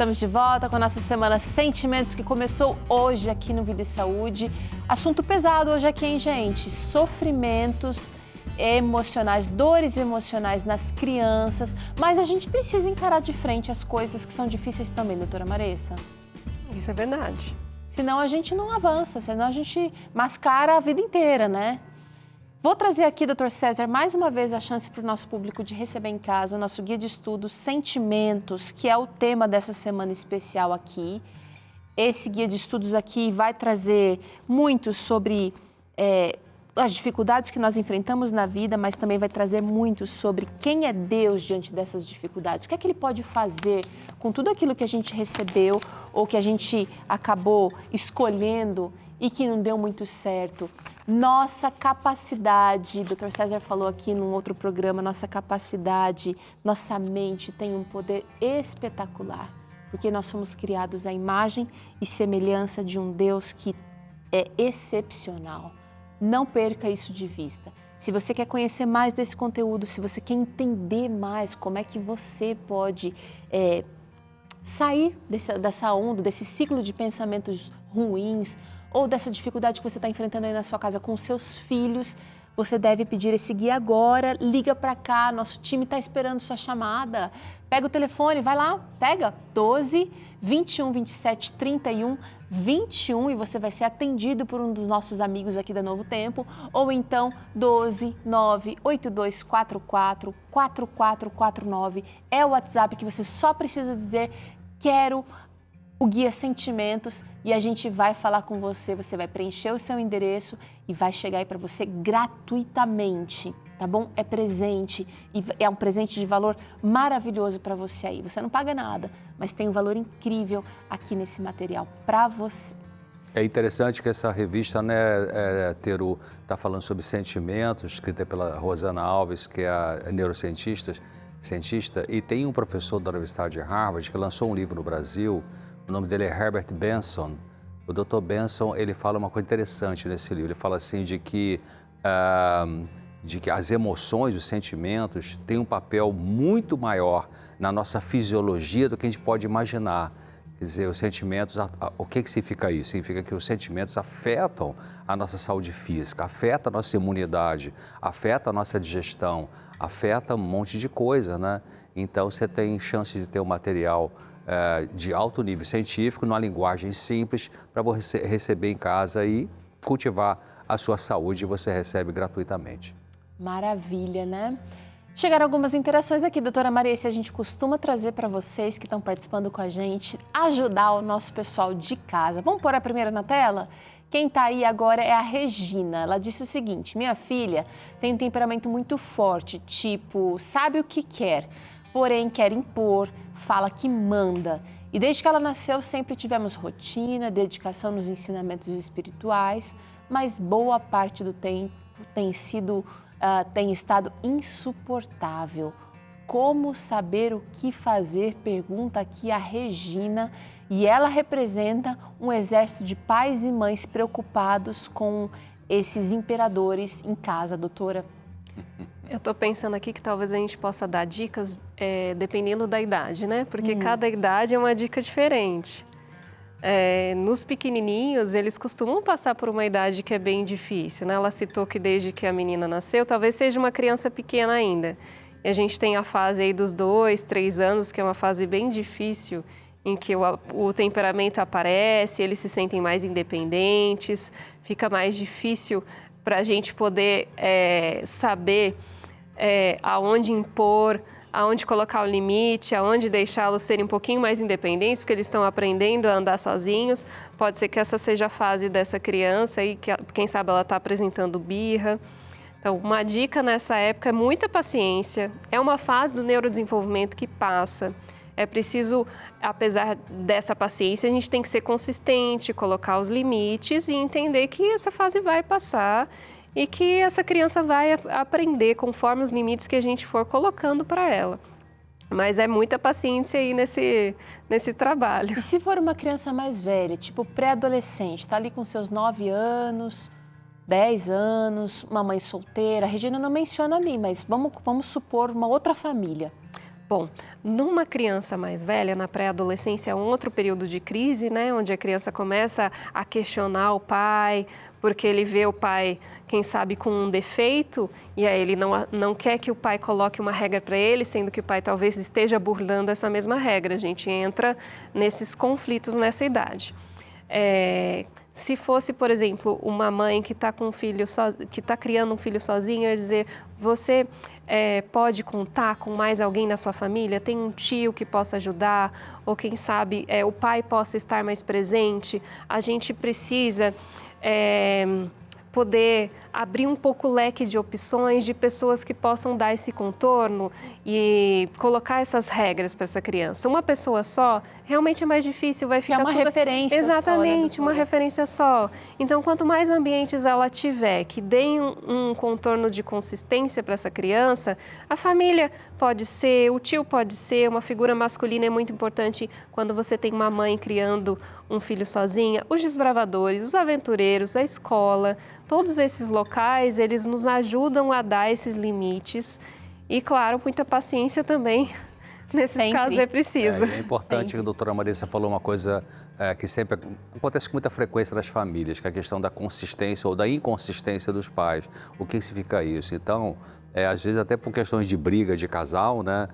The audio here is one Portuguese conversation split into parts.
Estamos de volta com a nossa semana Sentimentos, que começou hoje aqui no Vida e Saúde. Assunto pesado hoje aqui, hein, gente? Sofrimentos emocionais, dores emocionais nas crianças. Mas a gente precisa encarar de frente as coisas que são difíceis também, doutora Maressa. Isso é verdade. Senão a gente não avança, senão a gente mascara a vida inteira, né? Vou trazer aqui, doutor César, mais uma vez a chance para o nosso público de receber em casa o nosso guia de estudos Sentimentos, que é o tema dessa semana especial aqui. Esse guia de estudos aqui vai trazer muito sobre as dificuldades que nós enfrentamos na vida, mas também vai trazer muito sobre quem é Deus diante dessas dificuldades. O que é que Ele pode fazer com tudo aquilo que a gente recebeu ou que a gente acabou escolhendo e que não deu muito certo. Nossa capacidade, o Dr. César falou aqui num outro programa, nossa capacidade, nossa mente tem um poder espetacular, porque nós somos criados à imagem e semelhança de um Deus que é excepcional. Não perca isso de vista. Se você quer conhecer mais desse conteúdo, se você quer entender mais como é que você pode sair dessa onda, desse ciclo de pensamentos ruins, ou dessa dificuldade que você está enfrentando aí na sua casa com os seus filhos, você deve pedir esse guia agora, liga para cá, nosso time está esperando sua chamada. Pega o telefone, vai lá, pega 12 21 27 31 21 e você vai ser atendido por um dos nossos amigos aqui da Novo Tempo, ou então 12 9 8244 4449 é o WhatsApp que você só precisa dizer quero o guia Sentimentos e a gente vai falar com você, você vai preencher o seu endereço e vai chegar aí para você gratuitamente, tá bom? É presente e é um presente de valor maravilhoso para você aí. Você não paga nada, mas tem um valor incrível aqui nesse material para você. É interessante que essa revista, né, Teru, está falando sobre sentimentos, escrita pela Rosana Alves, que é a neurocientista, e tem um professor da Universidade de Harvard que lançou um livro no Brasil. O nome dele é Herbert Benson. O Dr. Benson, ele fala uma coisa interessante nesse livro. Ele fala assim de que as emoções, os sentimentos têm um papel muito maior na nossa fisiologia do que a gente pode imaginar. Quer dizer, os sentimentos, o que significa isso? Significa que os sentimentos afetam a nossa saúde física, afetam a nossa imunidade, afetam a nossa digestão, afetam um monte de coisa, né? Então, você tem chance de ter um material de alto nível científico, numa linguagem simples, para você receber em casa e cultivar a sua saúde, e você recebe gratuitamente. Maravilha, né? Chegaram algumas interações aqui, doutora Maressa, a gente costuma trazer para vocês que estão participando com a gente, ajudar o nosso pessoal de casa. Vamos pôr a primeira na tela? Quem está aí agora é a Regina. Ela disse o seguinte: minha filha tem um temperamento muito forte, tipo, sabe o que quer, porém quer impor, fala que manda. E desde que ela nasceu, sempre tivemos rotina, dedicação nos ensinamentos espirituais, mas boa parte do tempo tem estado insuportável. Como saber o que fazer? Pergunta aqui a Regina. E ela representa um exército de pais e mães preocupados com esses imperadores em casa, doutora. Eu estou pensando aqui que talvez a gente possa dar dicas dependendo da idade, né? Porque cada idade é uma dica diferente. Nos pequenininhos, eles costumam passar por uma idade que é bem difícil, né? Ela citou que desde que a menina nasceu, talvez seja uma criança pequena ainda. E a gente tem a fase aí dos 2, 3 anos, que é uma fase bem difícil, em que o temperamento aparece, eles se sentem mais independentes, fica mais difícil para a gente poder saber aonde impor, aonde colocar o limite, aonde deixá-los serem um pouquinho mais independentes, porque eles estão aprendendo a andar sozinhos. Pode ser que essa seja a fase dessa criança e que, quem sabe, ela está apresentando birra. Então, uma dica nessa época é muita paciência. É uma fase do neurodesenvolvimento que passa. É preciso, apesar dessa paciência, a gente tem que ser consistente, colocar os limites e entender que essa fase vai passar e que essa criança vai aprender conforme os limites que a gente for colocando para ela. Mas é muita paciência aí nesse trabalho. E se for uma criança mais velha, tipo pré-adolescente, está ali com seus 9 anos, 10 anos, uma mãe solteira, a Regina não menciona ali, mas vamos supor uma outra família. Bom, numa criança mais velha, na pré-adolescência, é um outro período de crise, né? Onde a criança começa a questionar o pai, porque ele vê o pai, quem sabe, com um defeito, e aí ele não quer que o pai coloque uma regra para ele, sendo que o pai talvez esteja burlando essa mesma regra. A gente entra nesses conflitos nessa idade. Se fosse, por exemplo, uma mãe que está com um filho que está criando um filho sozinho, eu ia dizer, você pode contar com mais alguém na sua família? Tem um tio que possa ajudar? Ou quem sabe o pai possa estar mais presente? A gente precisa poder abrir um pouco o leque de opções de pessoas que possam dar esse contorno e colocar essas regras para essa criança. Uma pessoa só realmente é mais difícil, vai ficar uma referência exatamente, só, né, uma referência só. Então, quanto mais ambientes ela tiver que deem um contorno de consistência para essa criança, a família pode ser, o tio pode ser, uma figura masculina é muito importante quando você tem uma mãe criando um filho sozinha, os desbravadores, os aventureiros, a escola, todos esses locais, eles nos ajudam a dar esses limites e, claro, muita paciência também. Nesses casos é preciso. É importante que a doutora Marissa falou uma coisa que sempre acontece com muita frequência nas famílias, que é a questão da consistência ou da inconsistência dos pais. O que significa isso? Então, às vezes até por questões de briga de casal, né?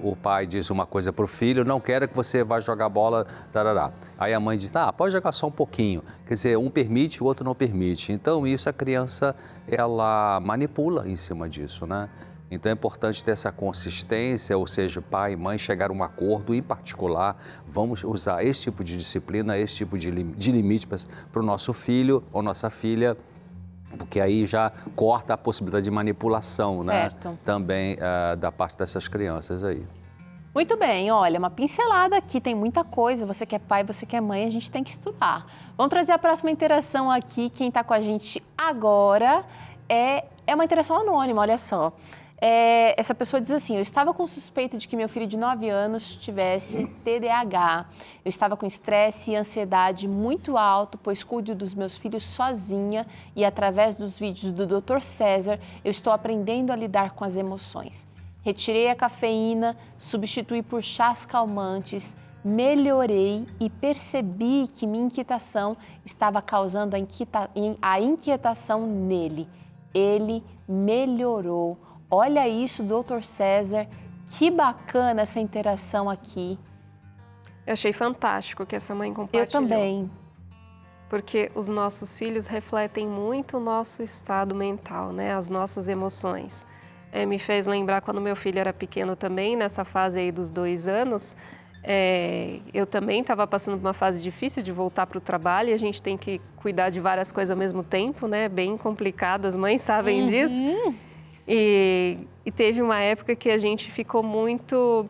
O pai diz uma coisa para o filho, não quero que você vá jogar bola, tarará. Aí a mãe diz, pode jogar só um pouquinho. Quer dizer, um permite, o outro não permite. Então, isso a criança, ela manipula em cima disso, né? Então é importante ter essa consistência, ou seja, pai e mãe chegar a um acordo em particular, vamos usar esse tipo de disciplina, esse tipo de limite para o nosso filho ou nossa filha, porque aí já corta a possibilidade de manipulação, certo, né? Também da parte dessas crianças aí. Muito bem, olha, uma pincelada aqui, tem muita coisa, você que é pai, você que é mãe, a gente tem que estudar. Vamos trazer a próxima interação aqui, quem está com a gente agora é uma interação anônima, olha só. Essa pessoa diz assim, eu estava com suspeita de que meu filho de 9 anos tivesse TDAH. Eu estava com estresse e ansiedade muito alto, pois cuido dos meus filhos sozinha e através dos vídeos do Dr. César, eu estou aprendendo a lidar com as emoções. Retirei a cafeína, substituí por chás calmantes, melhorei e percebi que minha inquietação estava causando a inquietação nele. Ele melhorou. Olha isso, doutor César, que bacana essa interação aqui. Eu achei fantástico que essa mãe compartilhou. Eu também. Porque os nossos filhos refletem muito o nosso estado mental, né? As nossas emoções. Me fez lembrar quando meu filho era pequeno também, nessa fase aí dos 2 anos, eu também estava passando por uma fase difícil de voltar para o trabalho e a gente tem que cuidar de várias coisas ao mesmo tempo, né? Bem complicado, as mães sabem disso. E teve uma época que a gente ficou muito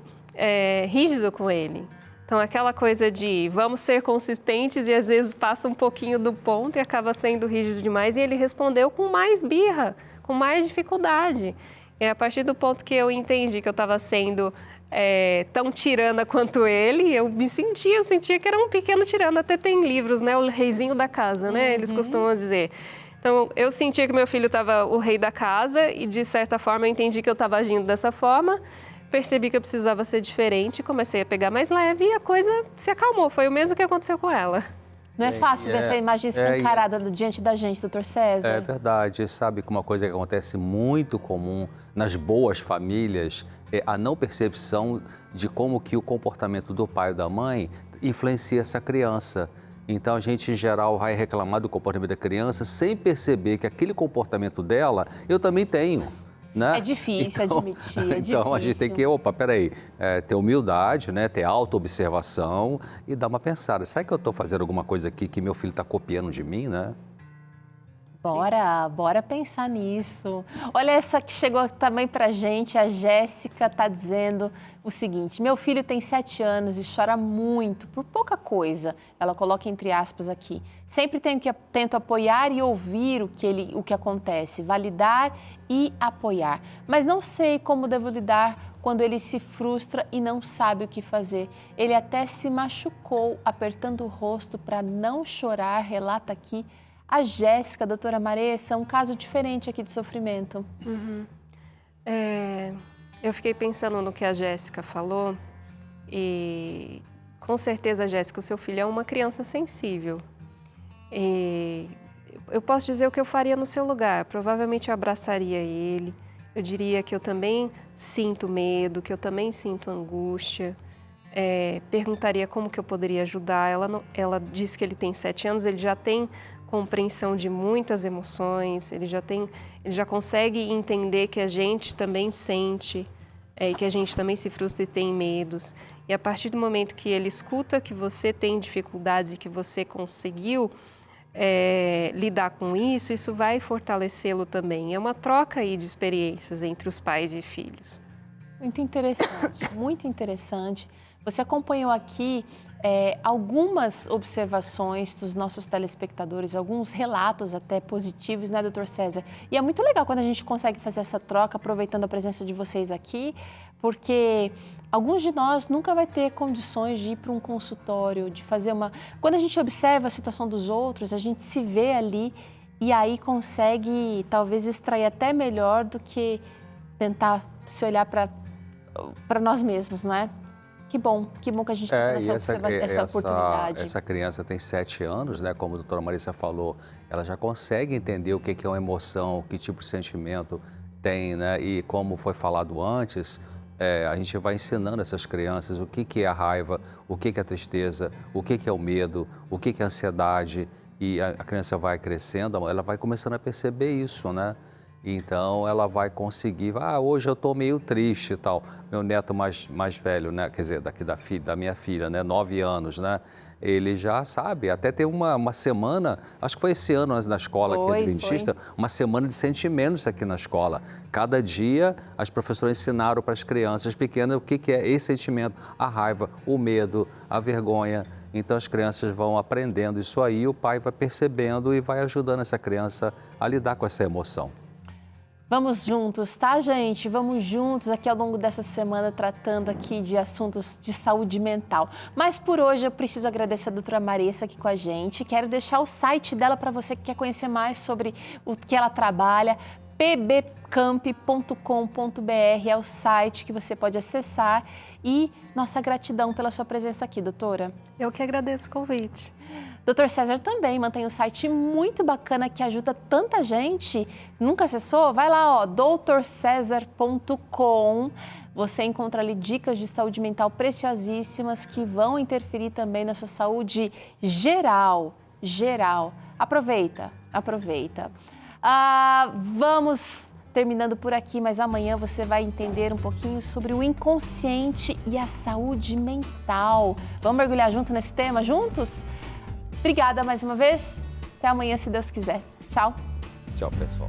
rígido com ele. Então, aquela coisa de vamos ser consistentes e às vezes passa um pouquinho do ponto e acaba sendo rígido demais. E ele respondeu com mais birra, com mais dificuldade. E a partir do ponto que eu entendi que eu estava sendo tão tirana quanto ele, eu sentia que era um pequeno tirano. Até tem livros, né? O reizinho da casa, né? Eles costumam dizer. Então, eu sentia que meu filho estava o rei da casa e, de certa forma, eu entendi que eu estava agindo dessa forma, percebi que eu precisava ser diferente, comecei a pegar mais leve e a coisa se acalmou. Foi o mesmo que aconteceu com ela. Não é fácil ver essa imagem escancarada diante da gente, doutor César. É verdade. Sabe que uma coisa que acontece muito comum nas boas famílias é a não percepção de como que o comportamento do pai ou da mãe influencia essa criança. Então, a gente, em geral, vai reclamar do comportamento da criança sem perceber que aquele comportamento dela, eu também tenho, né? É difícil admitir, é Então, a gente tem que, ter humildade, né? Ter auto-observação e dar uma pensada. Será que eu estou fazendo alguma coisa aqui que meu filho está copiando de mim, né? Bora pensar nisso. Olha essa que chegou também pra gente, a Jéssica está dizendo o seguinte, meu filho tem 7 anos e chora muito, por pouca coisa, ela coloca entre aspas aqui. Sempre tento apoiar e ouvir o que acontece, validar e apoiar, mas não sei como devo lidar quando ele se frustra e não sabe o que fazer. Ele até se machucou apertando o rosto para não chorar, relata aqui a Jéssica, doutora Marissa, um caso diferente aqui de sofrimento. Eu fiquei pensando no que a Jéssica falou e com certeza, Jéssica, o seu filho é uma criança sensível. E eu posso dizer o que eu faria no seu lugar. Provavelmente eu abraçaria ele. Eu diria que eu também sinto medo, que eu também sinto angústia. Perguntaria como que eu poderia ajudar. Ela disse que ele tem 7 anos, ele já tem compreensão de muitas emoções, ele já consegue entender que a gente também sente, e que a gente também se frustra e tem medos. E a partir do momento que ele escuta que você tem dificuldades e que você conseguiu lidar com isso, isso vai fortalecê-lo também. É uma troca aí de experiências entre os pais e filhos. Muito interessante, muito interessante. Você acompanhou aqui algumas observações dos nossos telespectadores, alguns relatos até positivos, né, doutor César? E é muito legal quando a gente consegue fazer essa troca, aproveitando a presença de vocês aqui, porque alguns de nós nunca vai ter condições de ir para um consultório, de fazer uma... Quando a gente observa a situação dos outros, a gente se vê ali e aí consegue talvez extrair até melhor do que tentar se olhar para nós mesmos, não é? Que bom que a gente tem essa oportunidade. Essa criança tem 7 anos, né? Como a doutora Marissa falou, ela já consegue entender o que é uma emoção, que tipo de sentimento tem, né? E como foi falado antes, a gente vai ensinando essas crianças o que é a raiva, o que é a tristeza, o que é o medo, o que é a ansiedade. E a criança vai crescendo, ela vai começando a perceber isso, né? Então, ela vai conseguir, hoje eu estou meio triste e tal. Meu neto mais velho, né? Quer dizer, da minha filha, né? 9 anos, né? Ele já sabe, até tem uma semana, acho que foi esse ano na escola aqui, adventista, uma semana de sentimentos aqui na escola. Cada dia, as professoras ensinaram para as crianças pequenas o que é esse sentimento, a raiva, o medo, a vergonha. Então, as crianças vão aprendendo isso aí, o pai vai percebendo e vai ajudando essa criança a lidar com essa emoção. Vamos juntos, tá, gente? Vamos juntos aqui ao longo dessa semana tratando aqui de assuntos de saúde mental. Mas por hoje eu preciso agradecer a doutora Marissa aqui com a gente. Quero deixar o site dela para você que quer conhecer mais sobre o que ela trabalha. pbcamp.com.br é o site que você pode acessar. E nossa gratidão pela sua presença aqui, doutora. Eu que agradeço o convite. Dr. César também mantém um site muito bacana que ajuda tanta gente. Nunca acessou? Vai lá, ó, drcesar.com. Você encontra ali dicas de saúde mental preciosíssimas que vão interferir também na sua saúde geral. Aproveita. Vamos terminando por aqui, mas amanhã você vai entender um pouquinho sobre o inconsciente e a saúde mental. Vamos mergulhar junto nesse tema, juntos? Obrigada mais uma vez. Até amanhã, se Deus quiser. Tchau. Tchau, pessoal.